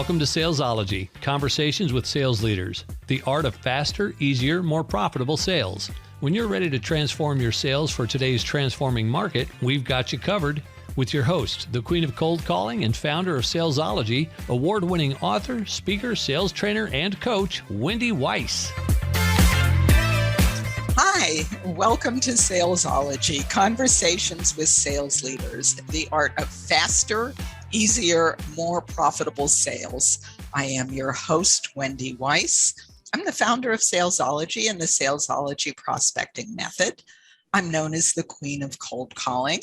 Welcome to Salesology, conversations with sales leaders, the art of faster, easier, more profitable sales. When you're ready to transform your sales for today's transforming market, we've got you covered. With your host, the queen of cold calling and founder of Salesology, award-winning author, speaker, sales trainer, and coach, Wendy Weiss. Hi, welcome to Salesology, conversations with sales leaders, the art of faster, easier, more profitable sales. I am your host, Wendy Weiss. I'm the founder of Salesology and the Salesology Prospecting Method. I'm known as the queen of cold calling.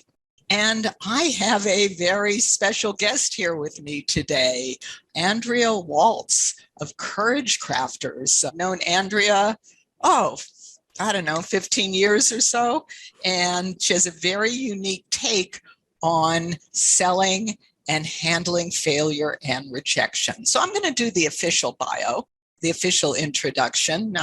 And I have a very special guest here with me today, Andrea Waltz of Courage Crafters. I've known Andrea, 15 years or so. And she has a very unique take on selling and handling failure and rejection. So I'm going to do the official bio, the official introduction.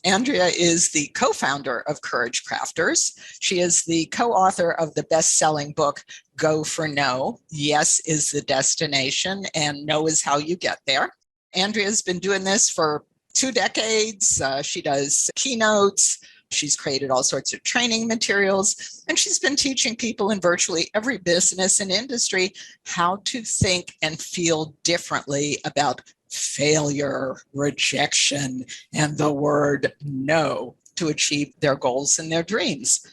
Andrea is the co-founder of Courage Crafters. She is the co-author of the best-selling book, Go for No. Yes is the destination, and no is how you get there. Andrea has been doing this for 2 decades. She does keynotes. She's created all sorts of training materials, and she's been teaching people in virtually every business and industry how to think and feel differently about failure, rejection, and the word no to achieve their goals and their dreams.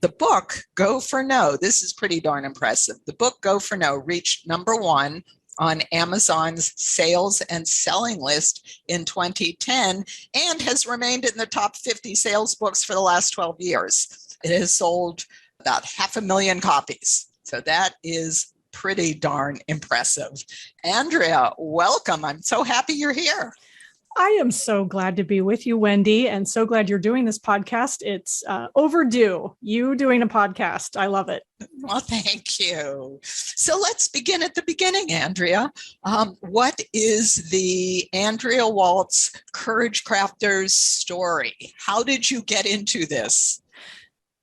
The book, Go for No, this is pretty darn impressive. The book, Go for No, reached #1 on Amazon's sales and selling list in 2010 and has remained in the top 50 sales books for the last 12 years. It has sold about 500,000 copies. So that is pretty darn impressive. Andrea, welcome. I'm so happy you're here. I am so glad to be with you, Wendy, and so glad you're doing this podcast. It's overdue. You doing a podcast. I love it. Well, thank you. So let's begin at the beginning, Andrea. What is the Andrea Waltz Courage Crafters story? How did you get into this?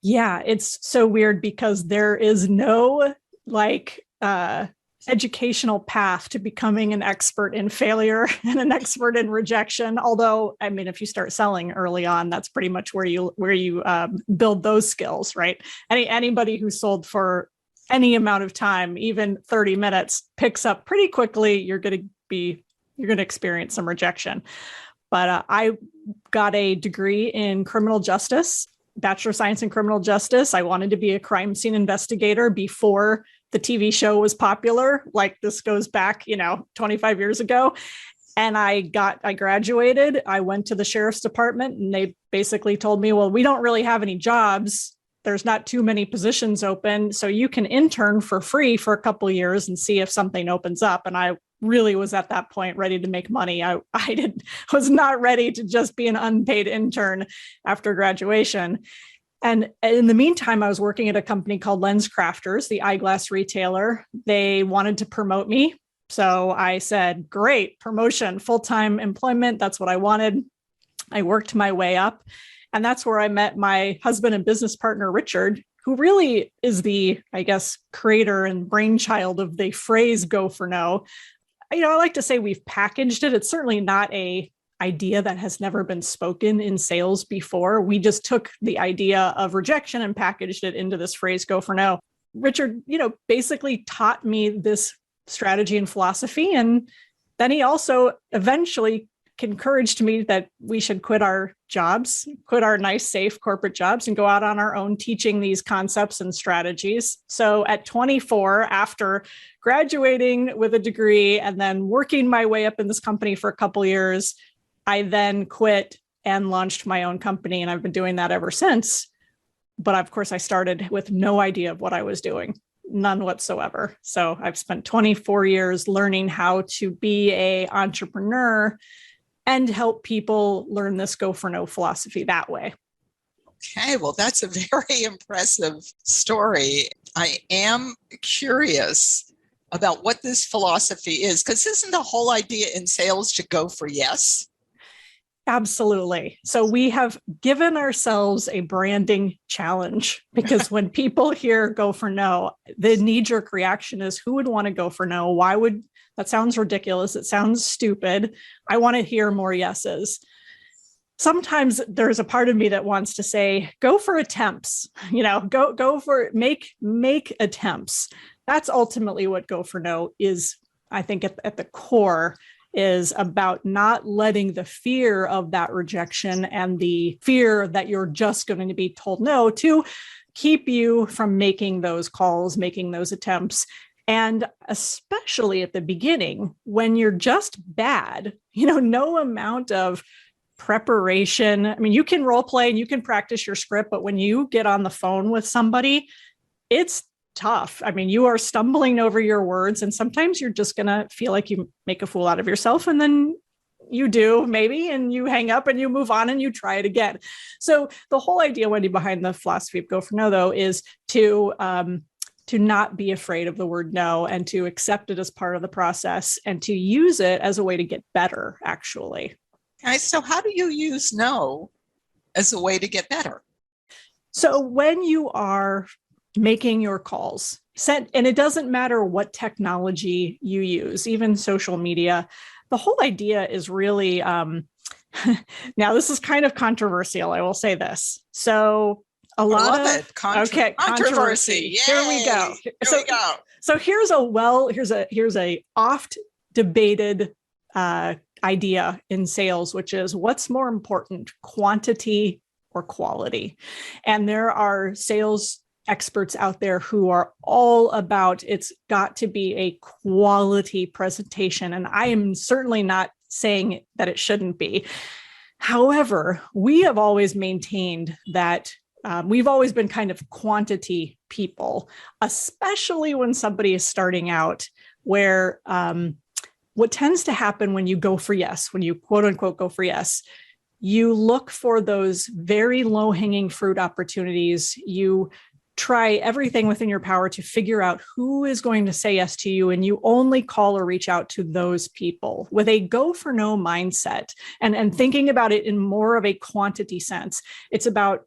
Yeah, it's so weird because there is no educational path to becoming an expert in failure and an expert in rejection. Although, I mean, if you start selling early on, that's pretty much where you build those skills, right? Anybody who sold for any amount of time, even 30 minutes, picks up pretty quickly. You're going to experience some rejection. But I got a degree in criminal justice, Bachelor of Science in Criminal Justice. I wanted to be a crime scene investigator before the TV show was popular. Like, this goes back, 25 years ago. And I graduated. I went to the sheriff's department and they basically told me, well, we don't really have any jobs. There's not too many positions open. So you can intern for free for a couple of years and see if something opens up. And I really was at that point ready to make money. I was not ready to just be an unpaid intern after graduation. And in the meantime, I was working at a company called LensCrafters, the eyeglass retailer. They wanted to promote me. So I said, great, promotion, full-time employment. That's what I wanted. I worked my way up. And that's where I met my husband and business partner, Richard, who really is the, creator and brainchild of the phrase Go for No. I like to say we've packaged it. It's certainly not a idea that has never been spoken in sales before. We just took the idea of rejection and packaged it into this phrase, Go for No. Richard, basically taught me this strategy and philosophy. And then he also eventually encouraged me that we should quit our jobs, quit our nice, safe corporate jobs and go out on our own teaching these concepts and strategies. So at 24, after graduating with a degree and then working my way up in this company for a couple of years, I then quit and launched my own company, and I've been doing that ever since. But of course, I started with no idea of what I was doing, none whatsoever. So I've spent 24 years learning how to be an entrepreneur and help people learn this Go for No philosophy that way. Okay, well, that's a very impressive story. I am curious about what this philosophy is, because isn't the whole idea in sales to go for yes? Absolutely. So we have given ourselves a branding challenge because when people hear Go for No, the knee-jerk reaction is, who would want to go for no? Why would That sounds ridiculous. It sounds stupid. I want to hear more yeses. Sometimes there's a part of me that wants to say, go for attempts, go for make attempts. That's ultimately what Go for No is, I think, at the core, is about not letting the fear of that rejection and the fear that you're just going to be told no to keep you from making those calls, making those attempts. And especially at the beginning, when you're just bad, no amount of preparation. I mean, you can role play and you can practice your script, but when you get on the phone with somebody, it's tough. I mean, you are stumbling over your words, and sometimes you're just going to feel like you make a fool out of yourself, and then you do maybe, and you hang up and you move on and you try it again. So the whole idea, Wendy, behind the philosophy of Go for No, though, is to not be afraid of the word no, and to accept it as part of the process, and to use it as a way to get better, actually. So how do you use no as a way to get better? So when you are making your calls, and it doesn't matter what technology you use, even social media, the whole idea is really, now this is kind of controversial, I will say this. So controversy. Here we go. So here's a oft debated idea in sales, which is, what's more important, quantity or quality? And there are sales experts out there who are all about, it's got to be a quality presentation. And I am certainly not saying that it shouldn't be. However, we have always maintained that we've always been kind of quantity people, especially when somebody is starting out, where what tends to happen when you go for yes, when you quote unquote go for yes, you look for those very low hanging fruit opportunities. You try everything within your power to figure out who is going to say yes to you, and you only call or reach out to those people with a Go for No mindset, and thinking about it in more of a quantity sense. It's about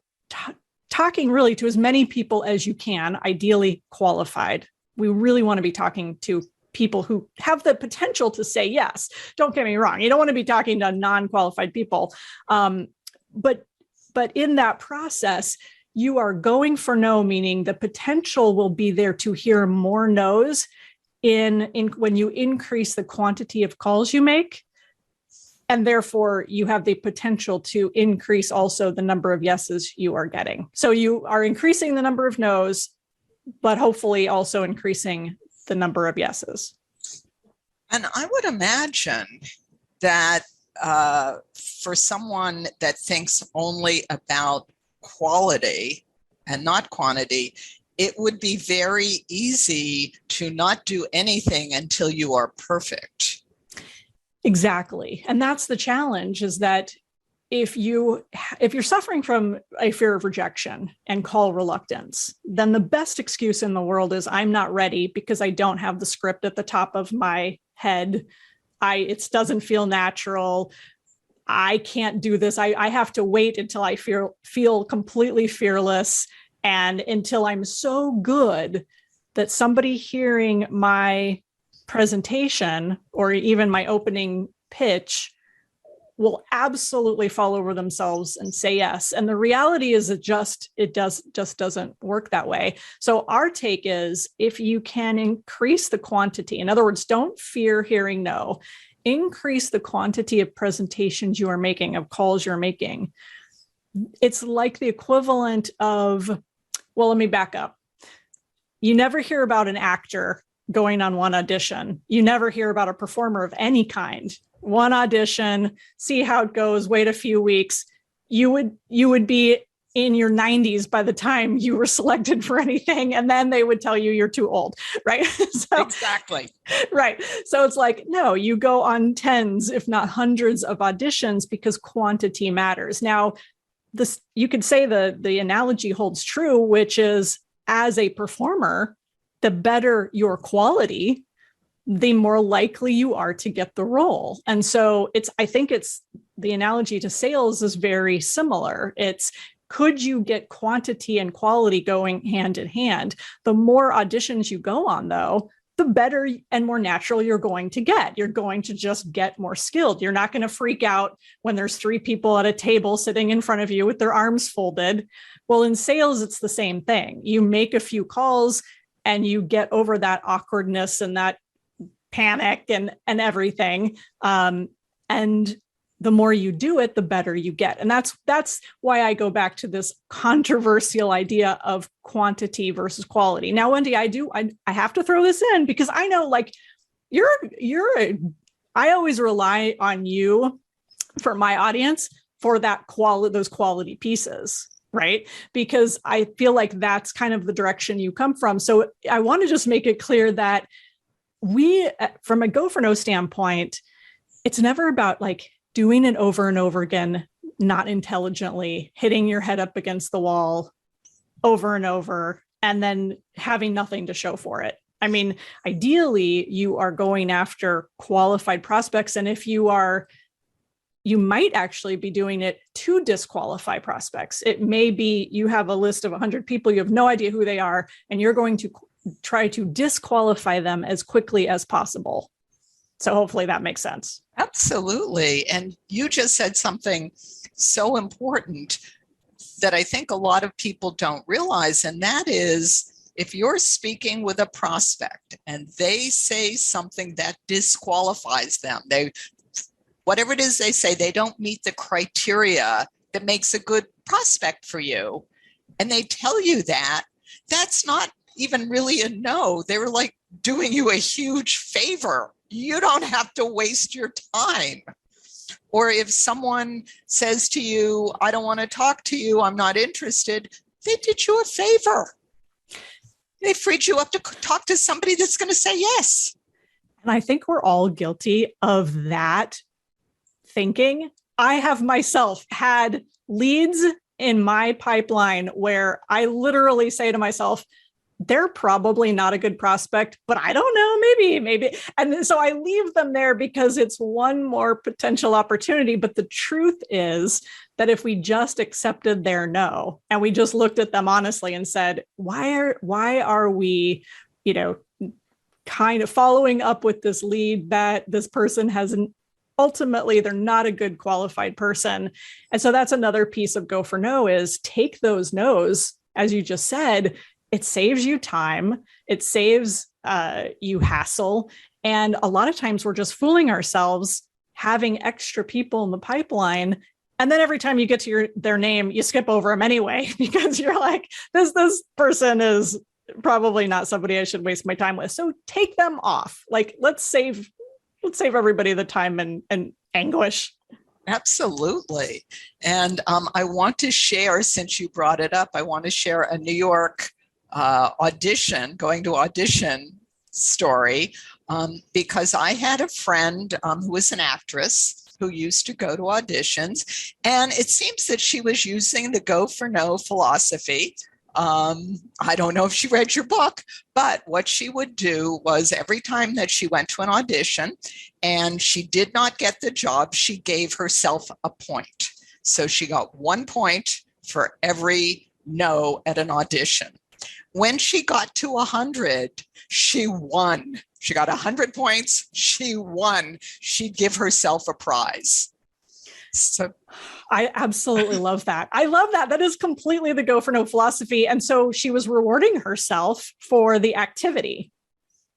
talking really to as many people as you can, ideally qualified. We really want to be talking to people who have the potential to say yes. Don't get me wrong. You don't want to be talking to non-qualified people. But in that process, you are going for no, meaning the potential will be there to hear more no's in when you increase the quantity of calls you make. And therefore, you have the potential to increase also the number of yeses you are getting. So you are increasing the number of no's, but hopefully also increasing the number of yeses. And I would imagine that for someone that thinks only about quality and not quantity, it would be very easy to not do anything until you are perfect. Exactly. And that's the challenge, is that if you're suffering from a fear of rejection and call reluctance, then the best excuse in the world is, I'm not ready because I don't have the script at the top of my head. It doesn't feel natural. I can't do this. I have to wait until I feel completely fearless, and until I'm so good that somebody hearing my presentation or even my opening pitch will absolutely fall over themselves and say yes. And the reality is it just doesn't work that way. So our take is, if you can increase the quantity, in other words, don't fear hearing no, increase the quantity of presentations you are making, of calls you're making. It's like the equivalent of, well, let me back up. You never hear about an actor going on one audition. You never hear about a performer of any kind. One audition, see how it goes, wait a few weeks. You would be in your 90s by the time you were selected for anything, and then they would tell you you're too old, right? So, exactly. Right. So it's like, no, you go on tens, if not hundreds of auditions, because quantity matters. Now, this, you could say the analogy holds true, which is, as a performer, the better your quality, the more likely you are to get the role. And so I think the analogy to sales is very similar. It's, could you get quantity and quality going hand in hand? The more auditions you go on, though, the better and more natural you're going to get. You're going to just get more skilled. You're not going to freak out when there's 3 people at a table sitting in front of you with their arms folded. Well, in sales, it's the same thing. You make a few calls and you get over that awkwardness and that panic and everything. And the more you do it, the better you get. And that's why I go back to this controversial idea of quantity versus quality. Now, Wendy, I have to throw this in because I know, like, I always rely on you for my audience for those quality pieces, right? Because I feel like that's kind of the direction you come from. So I want to just make it clear that we, from a Go for No standpoint, it's never about like doing it over and over again, not intelligently, hitting your head up against the wall over and over, and then having nothing to show for it. I mean, ideally, you are going after qualified prospects. And if you are, you might actually be doing it to disqualify prospects. It may be you have a list of 100 people, you have no idea who they are, and you're going to try to disqualify them as quickly as possible. So hopefully that makes sense. Absolutely. And you just said something so important that I think a lot of people don't realize, and that is, if you're speaking with a prospect and they say something that disqualifies them, whatever it is they say, they don't meet the criteria that makes a good prospect for you, and they tell you that, that's not even really a no. They were like doing you a huge favor. You don't have to waste your time. Or if someone says to you, I don't want to talk to you, I'm not interested, they did you a favor. They freed you up to talk to somebody that's going to say yes. And I think we're all guilty of that thinking. I have myself had leads in my pipeline where I literally say to myself, they're probably not a good prospect, but I don't know, maybe. And so I leave them there because it's one more potential opportunity. But the truth is that if we just accepted their no, and we just looked at them honestly and said, why are we, kind of following up with this lead that this person hasn't, ultimately, they're not a good qualified person. And so that's another piece of Go for No, is take those no's, as you just said. It saves you time. It saves you hassle. And a lot of times we're just fooling ourselves having extra people in the pipeline. And then every time you get to their name, you skip over them anyway, because you're like, this person is probably not somebody I should waste my time with. So take them off. Like, let's save everybody the time and anguish. Absolutely. And I want to share, since you brought it up, I want to share a New York going to audition story, because I had a friend who was an actress who used to go to auditions, and it seems that she was using the Go for No philosophy. I don't know if she read your book, but what she would do was every time that she went to an audition and she did not get the job, she gave herself a point. So she got 1 point for every no at an audition. When she got to 100, she won. She got 100 points. She won. She'd give herself a prize. So I absolutely love that. I love that. That is completely the Go for No philosophy. And so she was rewarding herself for the activity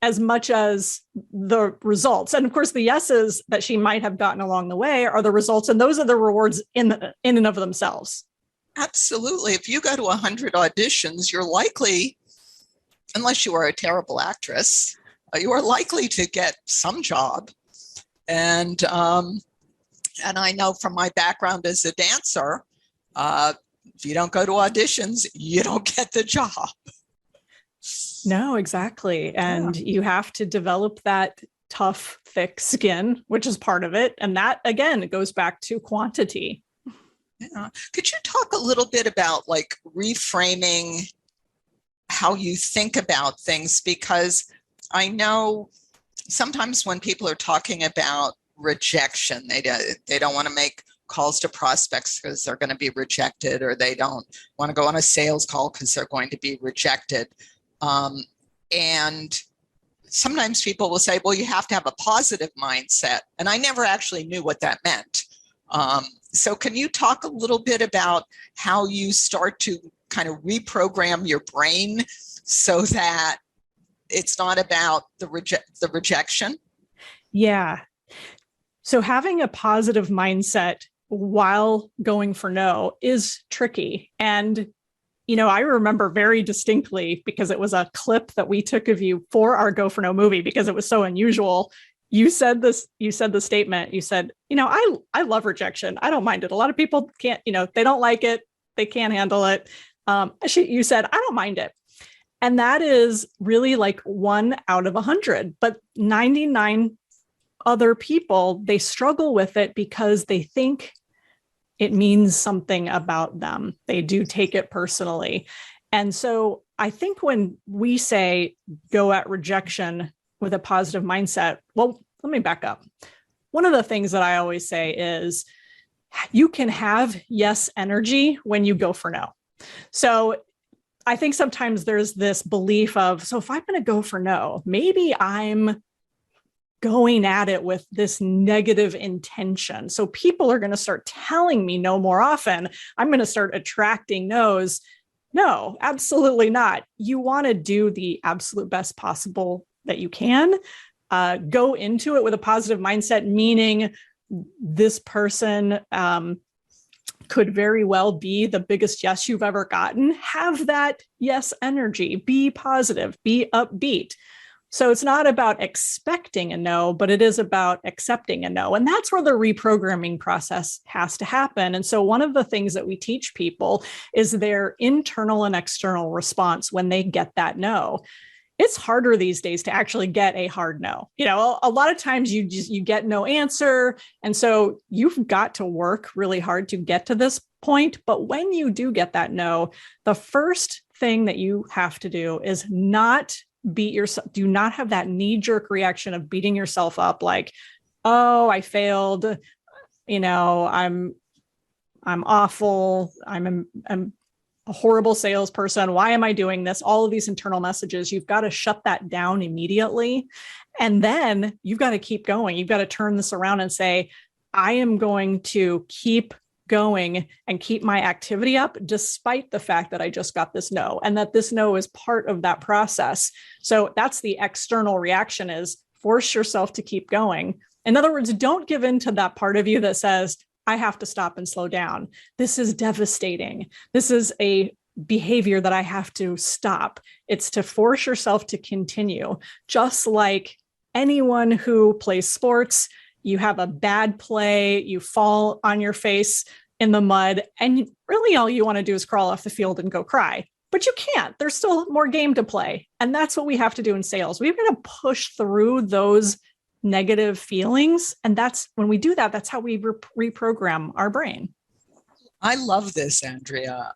as much as the results. And of course, the yeses that she might have gotten along the way are the results. And those are the rewards in and of themselves. absolutely. If you go to 100 auditions, you're likely, unless you are a terrible actress, you are likely to get some job. And I know from my background as a dancer, if you don't go to auditions, you don't get the job. No, exactly. And you have to develop that tough, thick skin, which is part of it. And that, again, it goes back to quantity. Yeah. Could you talk a little bit about like reframing how you think about things? Because I know sometimes when people are talking about rejection, they don't want to make calls to prospects because they're going to be rejected, or they don't want to go on a sales call because they're going to be rejected. And sometimes people will say, well, you have to have a positive mindset. And I never actually knew what that meant. So can you talk a little bit about how you start to kind of reprogram your brain so that it's not about the rejection? Yeah. So having a positive mindset while going for no is tricky. And, I remember very distinctly, because it was a clip that we took of you for our Go for No movie, because it was so unusual. You said the statement, you said, I love rejection. I don't mind it. A lot of people can't, they don't like it. They can't handle it. You said, I don't mind it. And that is really like 1 out of 100, but 99 other people, they struggle with it because they think it means something about them. They do take it personally. And so I think when we say go at rejection with a positive mindset, well, let me back up. One of the things that I always say is you can have yes energy when you go for no. So I think sometimes there's this belief of, so if I'm going to go for no, maybe I'm going at it with this negative intention. So people are going to start telling me no more often. I'm going to start attracting no's. No, absolutely not. You want to do the absolute best possible that you can. Go into it with a positive mindset, meaning this person could very well be the biggest yes you've ever gotten. Have that yes energy, be positive, be upbeat. So it's not about expecting a no, but it is about accepting a no. And that's where the reprogramming process has to happen. And so one of the things that we teach people is their internal and external response when they get that no. It's harder these days to actually get a hard no. A lot of times you get no answer. And so you've got to work really hard to get to this point. But when you do get that no, the first thing that you have to do is not beat yourself. Do not have that knee-jerk reaction of beating yourself up like, oh, I failed. I'm awful. I'm a horrible salesperson. Why am I doing this? All of these internal messages, you've got to shut that down immediately. And then you've got to keep going. You've got to turn this around and say, I am going to keep going and keep my activity up despite the fact that I just got this no, and that this no is part of that process. So that's the external reaction, is force yourself to keep going. In other words, don't give in to that part of you that says, I have to stop and slow down. This is devastating. This is a behavior that I have to stop. It's to force yourself to continue. Just like anyone who plays sports, you have a bad play, you fall on your face in the mud, and really all you want to do is crawl off the field and go cry. But you can't. There's still more game to play. And that's what we have to do in sales. We've got to push through those negative feelings. And that's when we do that, that's how we reprogram our brain. I love this, Andrea.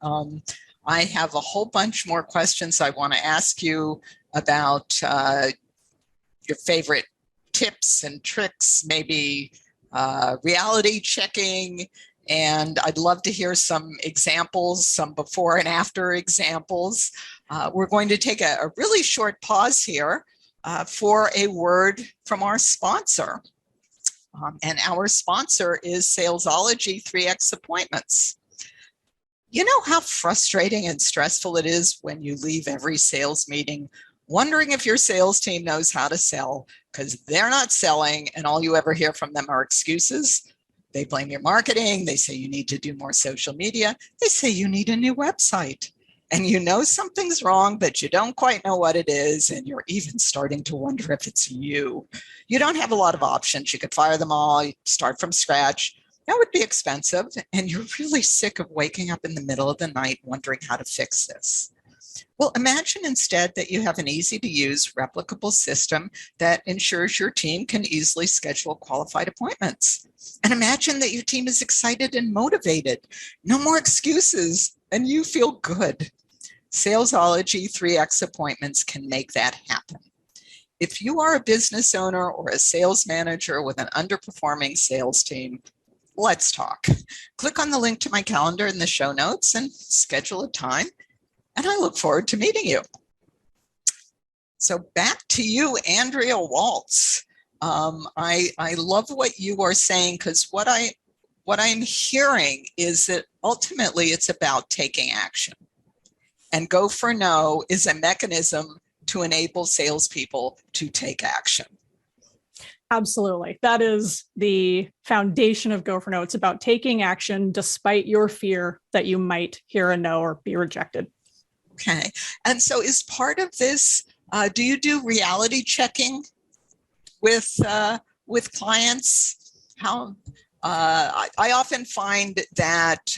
I have a whole bunch more questions I want to ask you about your favorite tips and tricks, maybe reality checking. And I'd love to hear some examples, some before and after examples. We're going to take a really short pause here for a word from our sponsor. And our sponsor is Salesology 3X Appointments. You know how frustrating and stressful it is when you leave every sales meeting wondering if your sales team knows how to sell, because they're not selling and all you ever hear from them are excuses. They blame your marketing. They say you need to do more social media. They say you need a new website. And you know something's wrong, but you don't quite know what it is. And you're even starting to wonder if it's you. You don't have a lot of options. You could fire them all, you start from scratch. That would be expensive. And you're really sick of waking up in the middle of the night wondering how to fix this. Well, imagine instead that you have an easy to use, replicable system that ensures your team can easily schedule qualified appointments. And imagine that your team is excited and motivated. No more excuses, and you feel good. Salesology 3X Appointments can make that happen. If you are a business owner or a sales manager with an underperforming sales team, let's talk. Click on the link to my calendar in the show notes and schedule a time. And I look forward to meeting you. So back to you, Andrea Waltz. I love what you are saying, because what I'm hearing is that ultimately it's about taking action. And Go for No is a mechanism to enable salespeople to take action. Absolutely. That is the foundation of Go for No. It's about taking action despite your fear that you might hear a no or be rejected. Okay. And so is part of this, do you do reality checking with clients? How I often find that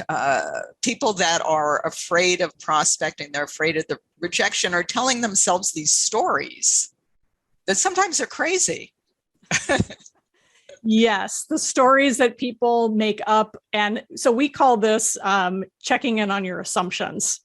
people that are afraid of prospecting, they're afraid of the rejection, are telling themselves these stories that sometimes are crazy. Yes, the stories that people make up. And so we call this checking in on your assumptions,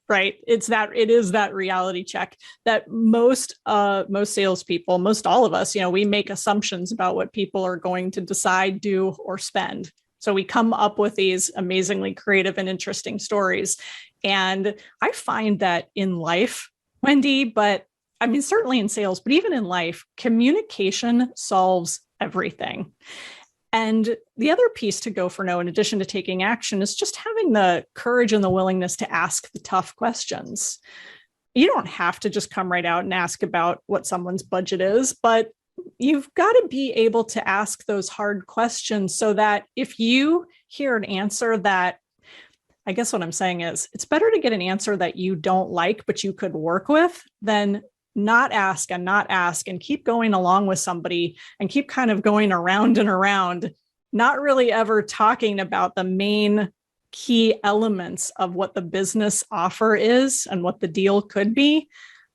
right? It is that reality check that most salespeople, most all of us, we make assumptions about what people are going to decide, do, or spend. So we come up with these amazingly creative and interesting stories. And I find that in life, Wendy, but I mean, certainly in sales, but even in life, communication solves everything. And the other piece to Go for No, in addition to taking action, is just having the courage and the willingness to ask the tough questions. You don't have to just come right out and ask about what someone's budget is, but you've got to be able to ask those hard questions so that if you hear an answer that, I guess what I'm saying is, it's better to get an answer that you don't like, but you could work with, than not ask and keep going along with somebody and keep kind of going around and around, not really ever talking about the main key elements of what the business offer is and what the deal could be.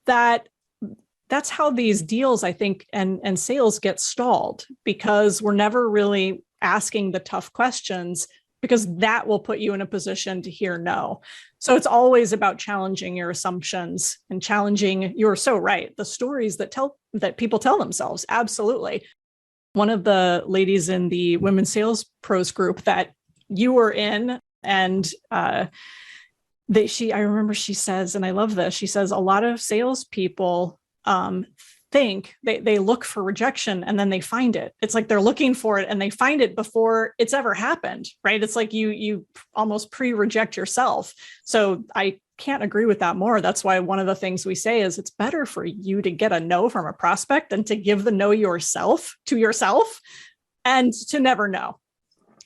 That's how these deals, I think, and sales get stalled, because we're never really asking the tough questions, because that will put you in a position to hear no. So it's always about challenging your assumptions and challenging, you're so right, the stories that people tell themselves. Absolutely. One of the ladies in the Women's Sales Pros group that you were in, and I remember she says, and I love this, she says, a lot of salespeople think they look for rejection and then they find it. It's like they're looking for it and they find it before it's ever happened, right? It's like you almost pre-reject yourself. So I can't agree with that more. That's why one of the things we say is it's better for you to get a no from a prospect than to give the no yourself and to never know.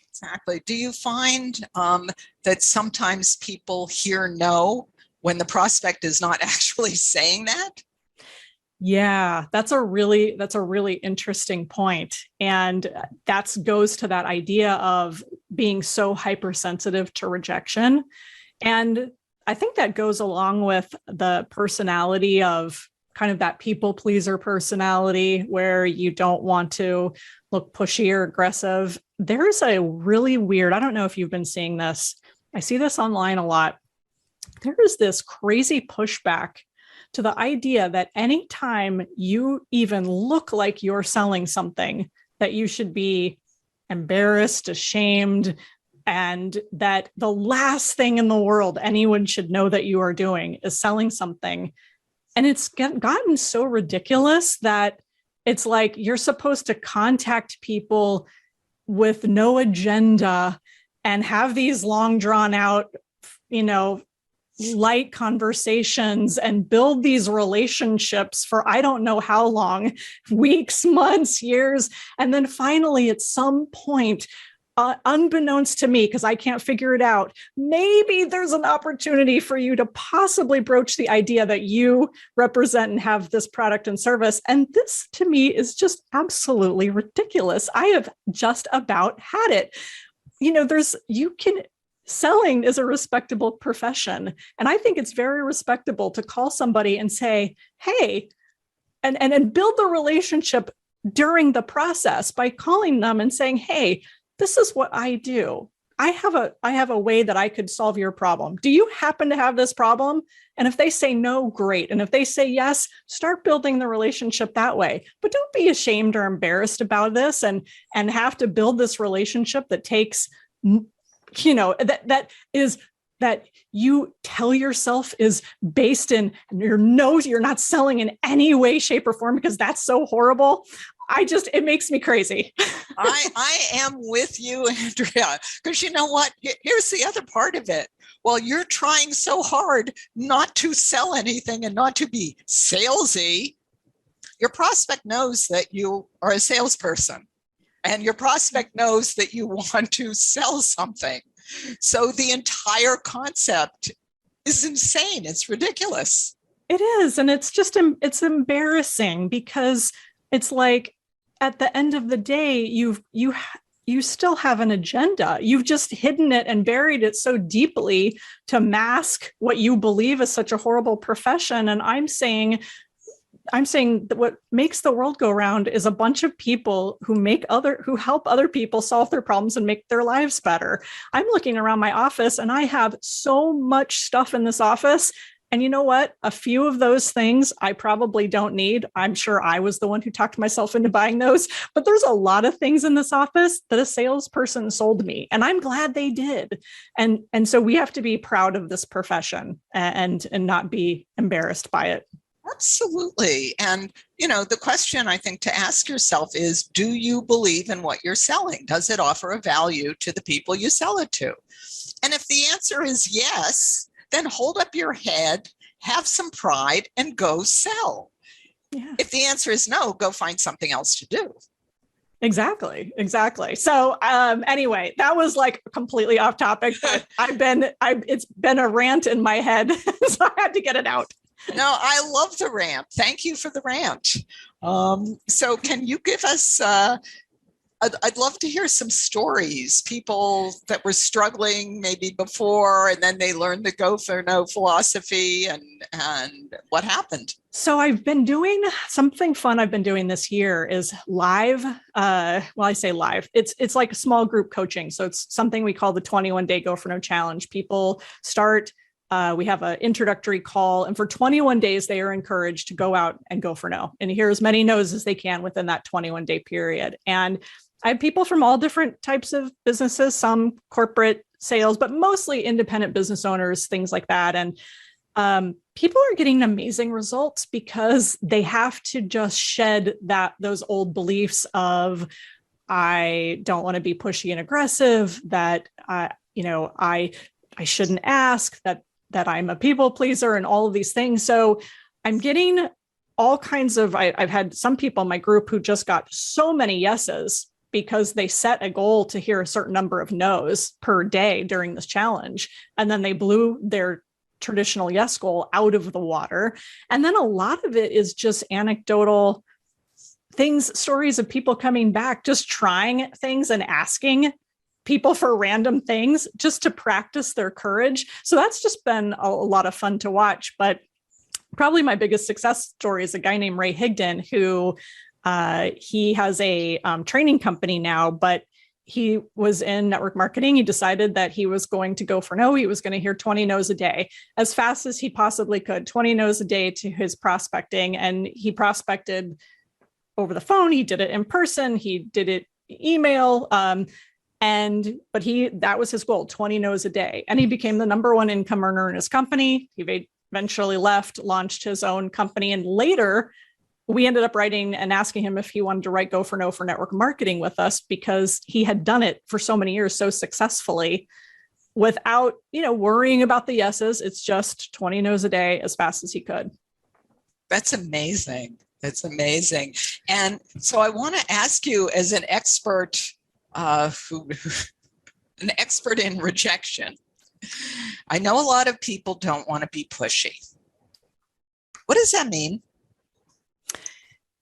Exactly. Do you find that sometimes people hear no when the prospect is not actually saying that? Yeah, that's a really interesting point. And that goes to that idea of being so hypersensitive to rejection. And I think that goes along with the personality of kind of that people pleaser personality where you don't want to look pushy or aggressive. There's a really weird, I don't know if you've been seeing this. I see this online a lot. There is this crazy pushback to the idea that anytime you even look like you're selling something, that you should be embarrassed, ashamed, and that the last thing in the world anyone should know that you are doing is selling something. And it's gotten so ridiculous that it's like you're supposed to contact people with no agenda and have these long drawn out, light conversations and build these relationships for I don't know how long, weeks, months, years. And then finally, at some point, unbeknownst to me, because I can't figure it out, maybe there's an opportunity for you to possibly broach the idea that you represent and have this product and service. And this to me is just absolutely ridiculous. I have just about had it. Selling is a respectable profession. And I think it's very respectable to call somebody and say, hey, and build the relationship during the process by calling them and saying, hey, this is what I do. I have a way that I could solve your problem. Do you happen to have this problem? And if they say no, great. And if they say yes, start building the relationship that way. But don't be ashamed or embarrassed about this and have to build this relationship that takes that is that you tell yourself is based in your nose, you're not selling in any way, shape, or form, because that's so horrible. It makes me crazy. I am with you, Andrea, because you know what? Here's the other part of it. While you're trying so hard not to sell anything and not to be salesy, your prospect knows that you are a salesperson, and your prospect knows that you want to sell something. So the entire concept is insane. It's ridiculous. It is. And it's just, it's embarrassing, because it's like, at the end of the day, you still have an agenda. You've just hidden it and buried it so deeply to mask what you believe is such a horrible profession. And I'm saying that what makes the world go round is a bunch of people who help other people solve their problems and make their lives better. I'm looking around my office and I have so much stuff in this office. And you know what? A few of those things I probably don't need. I'm sure I was the one who talked myself into buying those, but there's a lot of things in this office that a salesperson sold me, and I'm glad they did. And so we have to be proud of this profession and not be embarrassed by it. Absolutely. And, the question I think to ask yourself is, do you believe in what you're selling? Does it offer a value to the people you sell it to? And if the answer is yes, then hold up your head, have some pride, and go sell. Yeah. If the answer is no, go find something else to do. Exactly. So anyway, that was like completely off topic, but it's been a rant in my head, so I had to get it out. No, I love the rant. Thank you for the rant. So can you give us, I'd love to hear some stories, people that were struggling maybe before, and then they learned the go for no philosophy, and what happened? So I've been doing something fun I've been doing this year is live. I say live. It's like a small group coaching. So it's something we call the 21-day Go for No challenge. People start. We have an introductory call, and for 21 days, they are encouraged to go out and go for no and hear as many no's as they can within that 21-day period. And I have people from all different types of businesses, some corporate sales, but mostly independent business owners, things like that. And people are getting amazing results because they have to just shed those old beliefs of, I don't want to be pushy and aggressive, that I shouldn't ask, that I'm a people pleaser, and all of these things. So I'm getting all kinds of, I've had some people in my group who just got so many yeses because they set a goal to hear a certain number of no's per day during this challenge. And then they blew their traditional yes goal out of the water. And then a lot of it is just anecdotal things, stories of people coming back, just trying things and asking people for random things just to practice their courage. So that's just been a lot of fun to watch. But probably my biggest success story is a guy named Ray Higdon, who he has a training company now, but he was in network marketing. He decided that he was going to go for no. He was going to hear 20 no's a day as fast as he possibly could, 20 no's a day to his prospecting. And he prospected over the phone. He did it in person. He did it email. But that was his goal, 20 no's a day. And he became the number one income earner in his company. He eventually left, launched his own company. And later we ended up writing and asking him if he wanted to write Go for No for network marketing with us, because he had done it for so many years so successfully without, worrying about the yeses. It's just 20 no's a day as fast as he could. That's amazing. That's amazing. And so I want to ask you, as an expert, an expert in rejection, I know a lot of people don't want to be pushy. What does that mean?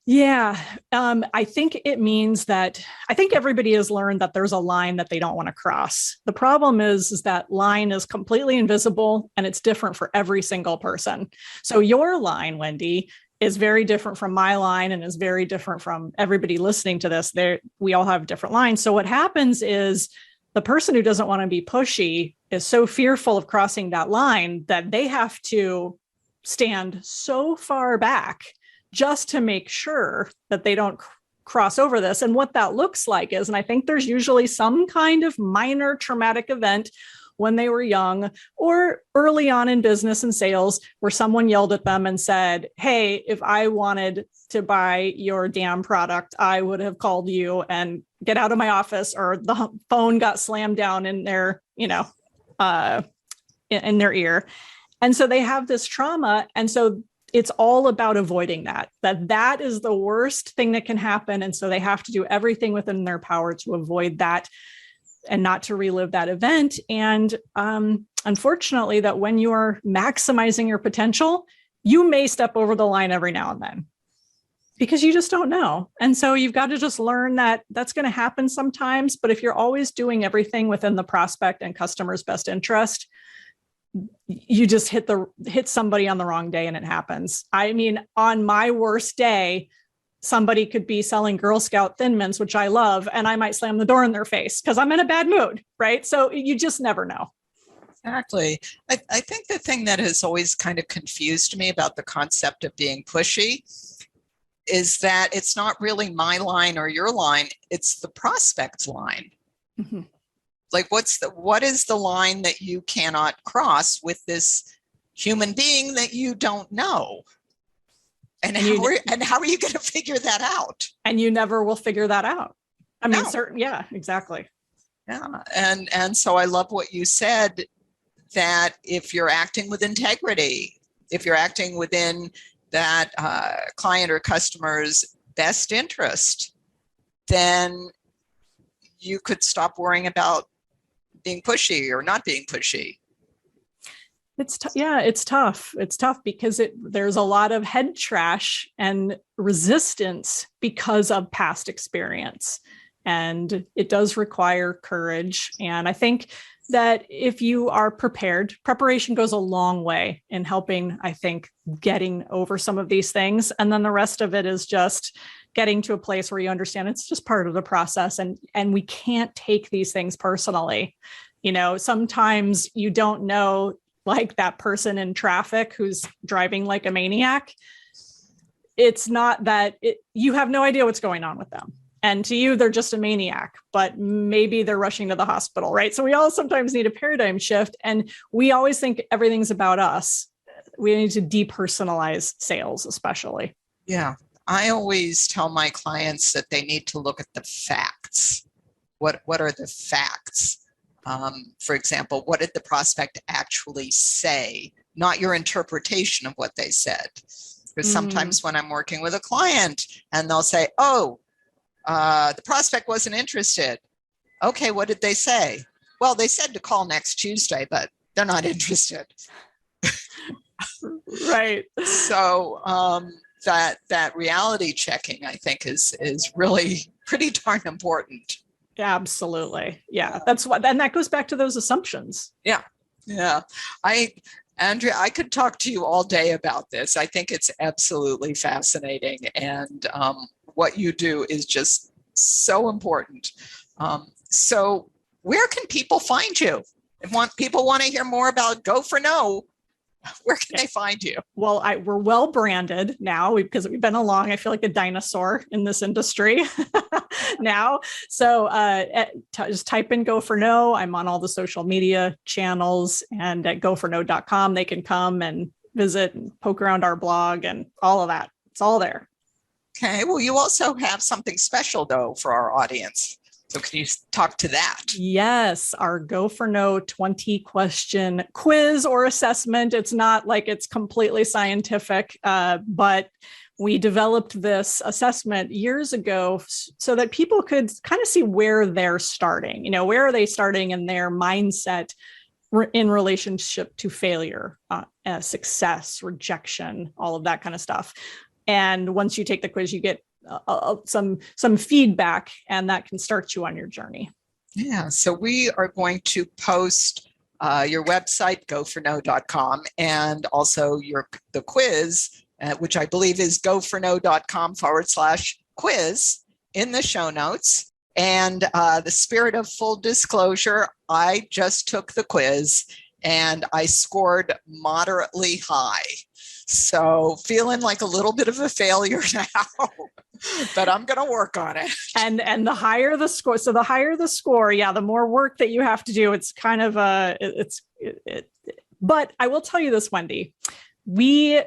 Yeah, I think it means that I think everybody has learned that there's a line that they don't want to cross. The problem is that line is completely invisible and it's different for every single person. So your line, Wendy, is very different from my line and is very different from everybody listening to this. We all have different lines. So what happens is the person who doesn't want to be pushy is so fearful of crossing that line that they have to stand so far back just to make sure that they don't cross over this. And what that looks like is, and I think there's usually some kind of minor traumatic event when they were young or early on in business and sales where someone yelled at them and said, hey, if I wanted to buy your damn product, I would have called you and get out of my office, or the phone got slammed down in their, in their ear. And so they have this trauma. And so it's all about avoiding that is the worst thing that can happen. And so they have to do everything within their power to avoid that and not to relive that event. And unfortunately, that when you are maximizing your potential, you may step over the line every now and then because you just don't know. And so you've got to just learn that that's going to happen sometimes. But if you're always doing everything within the prospect and customer's best interest, you just hit somebody on the wrong day and it happens. I mean, on my worst day, somebody could be selling Girl Scout Thin Mints, which I love, and I might slam the door in their face because I'm in a bad mood, right? So you just never know. Exactly. I think the thing that has always kind of confused me about the concept of being pushy is that it's not really my line or your line, it's the prospect's line. Mm-hmm. Like, what is the line that you cannot cross with this human being that you don't know? And how are you going to figure that out? And you never will figure that out. I mean, yeah, exactly. Yeah. And so I love what you said, that if you're acting with integrity, if you're acting within that client or customer's best interest, then you could stop worrying about being pushy or not being pushy. It's tough. It's tough because there's a lot of head trash and resistance because of past experience. And it does require courage. And I think that if you are prepared, preparation goes a long way in helping, I think, getting over some of these things. And then the rest of it is just getting to a place where you understand it's just part of the process, and we can't take these things personally. Sometimes you don't know, like that person in traffic who's driving like a maniac. It's not that you have no idea what's going on with them. And to you, they're just a maniac, but maybe they're rushing to the hospital, right? So we all sometimes need a paradigm shift, and we always think everything's about us. We need to depersonalize sales, especially. Yeah. I always tell my clients that they need to look at the facts. What are the facts? For example, what did the prospect actually say? Not your interpretation of what they said. Because sometimes when I'm working with a client and they'll say, the prospect wasn't interested. Okay, what did they say? Well, they said to call next Tuesday, but they're not interested. Right. So that reality checking, I think, is really pretty darn important. Absolutely. Yeah. That's what, and that goes back to those assumptions. Yeah. Andrea, I could talk to you all day about this. I think it's absolutely fascinating. And what you do is just so important. So where can people find you? If people want to hear more about Go for No, where can they find you? Well, we're well branded now because we've been along. I feel like a dinosaur in this industry now. So just type in Go for No. I'm on all the social media channels, and at goforno.com, they can come and visit and poke around our blog and all of that. It's all there. Okay. Well, you also have something special, though, for our audience. So can you talk to that? Yes, our Go for No 20 question quiz or assessment. It's not like it's completely scientific, but we developed this assessment years ago so that people could kind of see where they're starting. Where are they starting in their mindset in relationship to failure, success, rejection, all of that kind of stuff. And once you take the quiz, you get some feedback, and that can start you on your journey. Yeah, so we are going to post your website, goforno.com, and also the quiz, which I believe is goforno.com/quiz in the show notes. And the spirit of full disclosure, I just took the quiz and I scored moderately high. So feeling like a little bit of a failure now, but I'm going to work on it. And the higher the score, so the higher the score, yeah, the more work that you have to do. It's kind of but I will tell you this, Wendy, we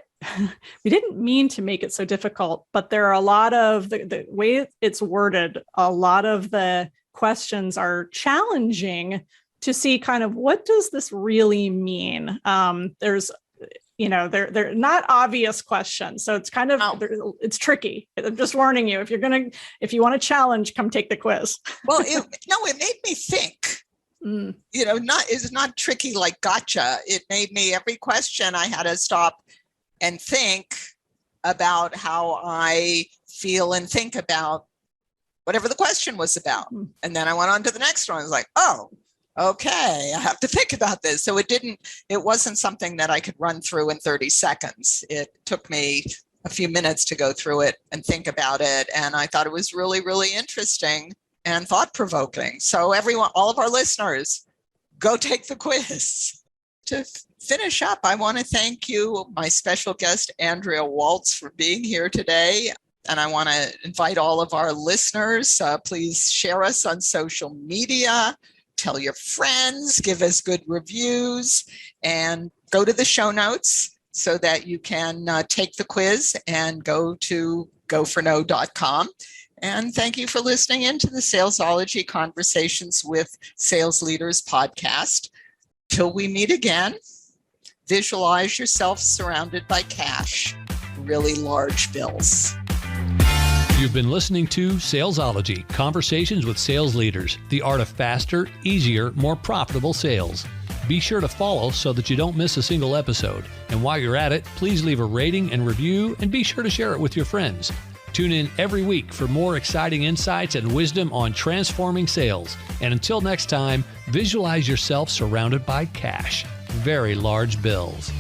didn't mean to make it so difficult, but there are a lot of the way it's worded, a lot of the questions are challenging to see kind of what does this really mean? There's, they're not obvious questions. So it's kind of, it's tricky. I'm just warning you, if you want a challenge, come take the quiz. Well, it made me think. It's not tricky like gotcha. It made me, every question I had to stop and think about how I feel and think about whatever the question was about. And then I went on to the next one. I was like, oh, okay, I have to think about this. So it wasn't something that I could run through in 30 seconds. It took me a few minutes to go through it and think about it. And I thought it was really, really interesting and thought-provoking. So everyone, all of our listeners, go take the quiz. To finish up, I want to thank you, my special guest, Andrea Waltz, for being here today. And I want to invite all of our listeners, please share us on social media, tell your friends, give us good reviews, and go to the show notes so that you can take the quiz and go to goforno.com. And thank you for listening into the Salesology Conversations with Sales Leaders podcast. Till we meet again, visualize yourself surrounded by cash, really large bills. You've been listening to Salesology, Conversations with Sales Leaders, the art of faster, easier, more profitable sales. Be sure to follow so that you don't miss a single episode. And while you're at it, please leave a rating and review, and be sure to share it with your friends. Tune in every week for more exciting insights and wisdom on transforming sales. And until next time, visualize yourself surrounded by cash, very large bills.